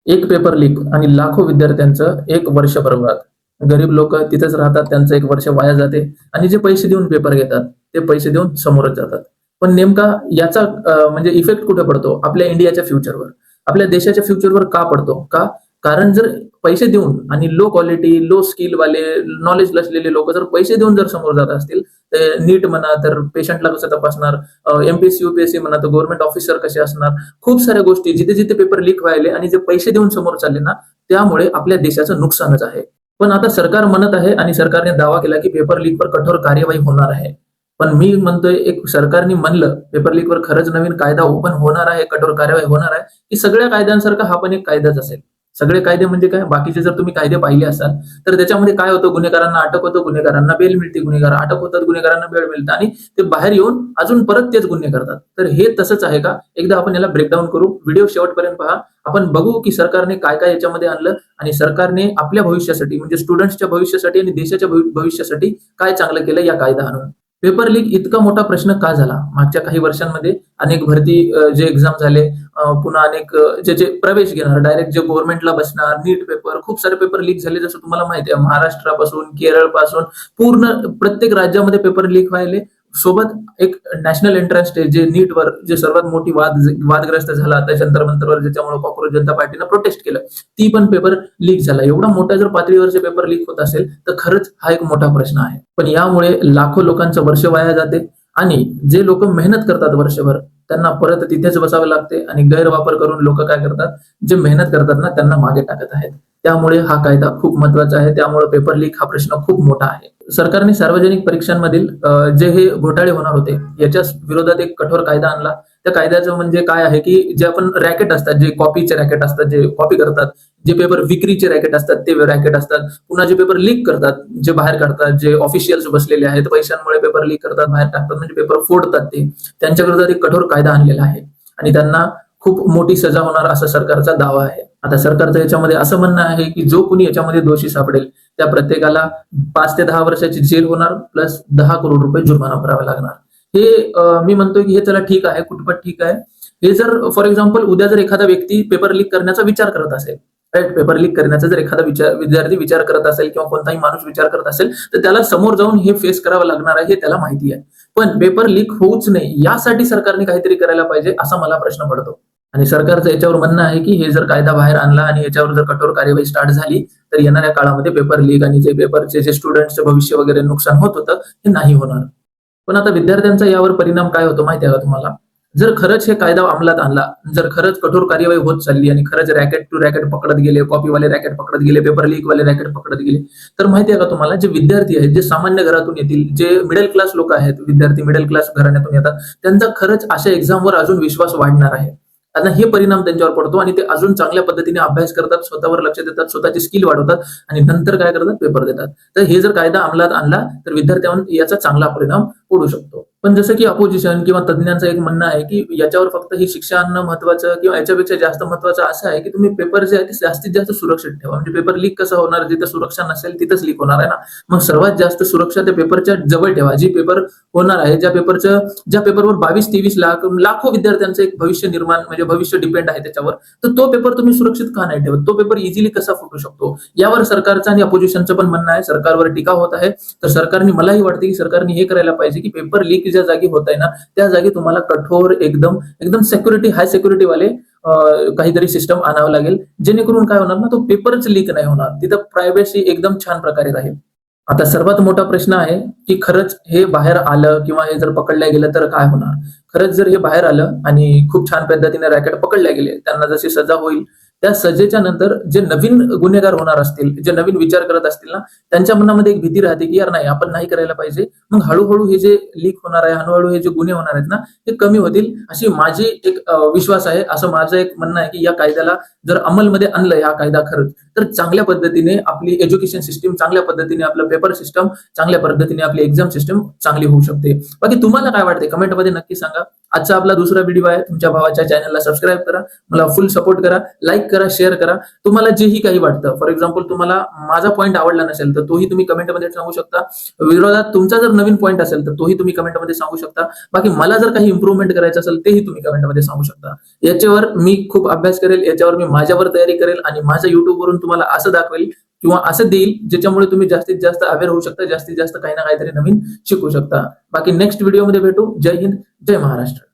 एक paper leak आणि लाखो विद्यार्थ्यांचं एक वर्ष बरबाद. गरीब लोक तिथेच राहतात, त्यांचं एक वर्ष वाया जाते आणि जे पैसे देऊन पेपर घेतात ते पैसे देऊन समोरच जातात. पण नेमका याचा म्हणजे इफेक्ट कुठे पडतो? आपल्या इंडियाच्या फ्युचरवर, आपल्या देशाच्या फ्युचरवर का पडतो? का? कारण जर पैसे देऊन आणि लो क्वालिटी, लो स्किल वाले, नॉलेज नसलेले लोक जर पैसे देऊन जर समोर जात असतील, नीट म्हणा तर पेशंटला कसं तपासणार, एमपीएससी युपीएससी म्हणा तर गव्हर्नमेंट ऑफिसर कसे असणार, खूप साऱ्या गोष्टी जिथे जिथे पेपर लीक व्हायले आणि जे पैसे देऊन समोर चालले ना, त्यामुळे आपल्या देशाचं नुकसानच आहे. पण आता सरकार म्हणत आहे आणि सरकारने दावा केला की पेपर लीकवर कठोर कार्यवाही होणार आहे. पण मी म्हणतोय, एक सरकारने म्हणलं पेपर लीकवर खरंच नवीन कायदा ओपन होणार आहे, कठोर कार्यवाही होणार आहे, की सगळ्या कायद्यांसारखा हा पण एक कायदाच असेल. सगळे कायदे म्हणजे काय, बाकीचे जर तुम्ही कायदे पाहिले असाल तर त्याच्यामध्ये काय होतं, गुन्हेगारांना अटक होतं, गुन्हेगारांना बेल मिळते, गुन्हेगार अटक होतात, गुन्हेगारांना बेल मिळतं आणि ते बाहेर येऊन अजून परत तेच गुन्हे करतात. तर हे तसंच आहे का? एकदा आपण याला ब्रेकडाऊन करू. व्हिडिओ शेवटपर्यंत पहा. आपण बघू की सरकारने काय काय याच्यामध्ये आणलं आणि सरकारने आपल्या भविष्यासाठी म्हणजे स्टुडंट्सच्या भविष्यासाठी आणि देशाच्या भविष्यासाठी काय चांगलं केलं या कायदा आणून. पेपर लीक इतका मोठा प्रश्न का झाला? मागच्या काही वर्षांमध्ये अनेक भरती जे एक्झाम झाले, पुन्हा अनेक जे प्रवेश घेणार डायरेक्ट जे गव्हर्नमेंटला बसणार, नीट पेपर, खूप सारे पेपर लीक झाले. जसं तुम्हाला माहिती आहे, महाराष्ट्रापासून केरळ पासून पूर्ण प्रत्येक राज्यामध्ये पेपर लीक व्हायले. सोबत एक नॅशनल एंट्रन्स टेस्ट जे नीटवर जे सर्वात मोठी वादग्रस्त झाला त्या जंतर मंतरवर, ज्याच्यामुळे कॉक्रोच जनता पार्टीनं प्रोटेस्ट केलं, ती पण पेपर लीक झाला. एवढा मोठा जर पातळीवरचे पेपर लीक होत असेल तर खरंच हा एक मोठा प्रश्न आहे. पण यामुळे लाखो लोकांचं वर्ष वाया जाते आणि जे लोक मेहनत करतात वर्षभर त्यांना परत तिथेच बसावे लागते आणि गैरवापर करून लोक काय करतात, जे मेहनत करतात ना त्यांना मागे टाकत आहेत. त्यामुळे हा कायदा खूप महत्वाचा आहे. त्यामुळे पेपर लीक हा प्रश्न खूप मोठा आहे. सरकारने सार्वजनिक परीक्षांमधील जे हे घोटाळे होणार होते याच्या विरोधात एक कठोर कायदा आणला. त्या कायद्याचं म्हणजे काय आहे की जे आपण रॅकेट असतात, जे कॉपीचे रॅकेट असतात, जे कॉपी करतात, जे पेपर विक्रीचे रॅकेट असतात ते रॅकेट असतात, पुन्हा जे पेपर लीक करतात, जे बाहेर काढतात, जे ऑफिशियल्स बसलेले आहेत पैशांमुळे पेपर लीक करतात, बाहेर टाकतात, म्हणजे पेपर फोडतात, ते त्यांच्या विरोधात एक कठोर कायदा आणलेला आहे आणि त्यांना खूप मोठी सजा होणार असा सरकारचा दावा आहे. आता सरकारचं याच्यामध्ये असं म्हणणं आहे की जो कुणी याच्यामध्ये दोषी सापडेल त्या प्रत्येकाला 5 ते 10 वर्षाची जेल होणार प्लस 10 करोड रुपये जुर्माना भरावा लागणार. हे मी म्हणतोय की हे चला ठीक आहे, कुठपत ठीक आहे. हे जर फॉर एक्झाम्पल उद्या जर एखादा व्यक्ती पेपर लीक करण्याचा विचार करत असेल, राईट, पेपर लीक करण्याचा जर एखादा विद्यार्थी विचार करत असेल किंवा कोणताही माणूस विचार करत असेल तर त्याला समोर जाऊन हे फेस करावं लागणार आहे, हे त्याला माहिती आहे. पण पेपर लीक होऊच नये यासाठी सरकारने काहीतरी करायला पाहिजे असा मला प्रश्न पडतो. आणि सरकारचं याच्यावर म्हणणं आहे की हे जर कायदा बाहेर आणला आणि याच्यावर जर कठोर कार्यवाही स्टार्ट झाली तर येणाऱ्या काळामध्ये पेपर लीक आणि जे पेपरचे जे स्टुडंट्सचं भविष्य वगैरे नुकसान होत होतं हे नाही होणार. पण आता विद्यार्थ्यांचा यावर परिणाम काय होतो माहिती आहे का तुम्हाला? जर खरंच हे कायदा अंमलात आणला, जर खरंच कठोर कार्यवाही होत चालली आणि खरंच रॅकेट टू रॅकेट पकडत गेले, कॉपीवाले रॅकेट पकडत गेले, पेपर लीक वाले रॅकेट पकडत गेले, तर माहिती आहे का तुम्हाला, जे विद्यार्थी आहेत, जे सामान्य घरातून येतील, जे मिडल क्लास लोक आहेत, विद्यार्थी मिडल क्लास घराण्यातून येतात, त्यांचा खरंच अशा एक्झामवर अजून विश्वास वाढणार आहे. आता हे परिणाम त्यांच्यावर पडतो आणि ते अजून चांगल्या पद्धतीने अभ्यास करतात, स्वतःवर लक्ष देतात, स्वतःची स्किल वाढवतात आणि नंतर काय करतात, पेपर देतात. तर हे जर कायदा अंमलात आणला तर विद्यार्थ्यांवर याचा चांगला परिणाम पडू शकतो. पण जसं की अपोजिशन किंवा तज्ञांचं एक म्हणणं आहे की याच्यावर फक्त ही शिक्षा आणणं महत्वाचं किंवा याच्यापेक्षा जास्त महत्वाचं असं आहे की तुम्ही पेपर जे आहे ते जास्तीत जास्त सुरक्षित ठेवा. म्हणजे पेपर लीक कसं होणार, जिथे सुरक्षा नसेल तिथंच लीक होणार आहे ना. मग सर्वात जास्त सुरक्षा त्या पेपरच्या जवळ ठेवा, जी पेपर होणार आहे, ज्या पेपरवर 22-23 लाखो विद्यार्थ्यांचं एक भविष्य निर्माण म्हणजे भविष्य डिपेंड आहे त्याच्यावर. तर तो पेपर तुम्ही सुरक्षित का नाही ठेवत? तो पेपर इझिली कसा फुटू शकतो? यावर सरकारचं आणि अपोजिशनचं पण म्हणणं आहे. सरकारवर टीका होत आहे. तर सरकारने, मलाही वाटते की सरकारने हे करायला पाहिजे की पेपर लीक ज्या जागी होत आहे ना त्या जागी तुम्हाला कठोर एकदम एकदम सिक्युरिटी, हाय सिक्युरिटी वाले काहीतरी सिस्टम आणावं लागेल, जेणेकरून काय होणार ना, तो पेपरच लीक नाही होणार, तिथं प्रायव्हसी एकदम छान प्रकारे राहील. आता सर्वात मोठा प्रश्न आहे की खरंच हे बाहेर आलं किंवा हे जर पकडल्या गेलं तर काय होणार? खरंच जर हे बाहेर आलं आणि खूप छान पद्धतीने रॅकेट पकडल्या गेले, त्यांना जशी सजा होईल, त्या सजेच्या नंतर जे नवीन गुन्हेगार होणार असतील, जे नवीन विचार करत असतील ना, त्यांच्या मनामध्ये एक भीती राहते की यार नाही, आपण नाही करायला पाहिजे. मग हळूहळू हे जे लीक होणार आहे, हळूहळू हे जे गुन्हे होणार आहेत ना ते कमी होतील, अशी माझी एक विश्वास आहे. असं माझं एक म्हणणं आहे की या कायद्याला जर अंमलमध्ये आणलं हा कायदा खरंच, तर चांगल्या पद्धतीने आपली एज्युकेशन सिस्टीम, चांगल्या पद्धतीने आपलं पेपर सिस्टम, चांगल्या पद्धतीने आपली एक्झाम सिस्टम चांगली होऊ शकते. बाकी तुम्हाला काय वाटते कमेंटमध्ये नक्की सांगा. आजचा आपला दुसरा व्हिडिओ आहे. तुमच्या भावाच्या चॅनलला सबस्क्राईब करा, मला फुल सपोर्ट करा, लाईक करा, शेअर करा. तुम्हाला जेही काही वाटतं, फॉर एक्झाम्पल तुम्हाला माझा पॉईंट आवडला नसेल तर तोही तुम्ही कमेंटमध्ये सांगू शकता. विरोधात तुमचा जर नवीन पॉईंट असेल तर तोही तुम्ही कमेंटमध्ये सांगू शकता. बाकी मला जर काही इम्प्रूव्हमेंट करायचं असेल तेही तुम्ही कमेंटमध्ये सांगू शकता. याच्यावर मी खूप अभ्यास करेल, याच्यावर मी माझ्यावर तयारी करेल आणि माझ्या युट्यूबवरून तुम्हाला असं दाखवेल किंवा असं देईल ज्याच्यामुळे तुम्ही जास्तीत जास्त अवेअर होऊ शकता, जास्तीत जास्त काही ना काहीतरी नवीन शिकू शकता. बाकी नेक्स्ट व्हिडिओमध्ये भेटू. जय हिंद, जय महाराष्ट्र.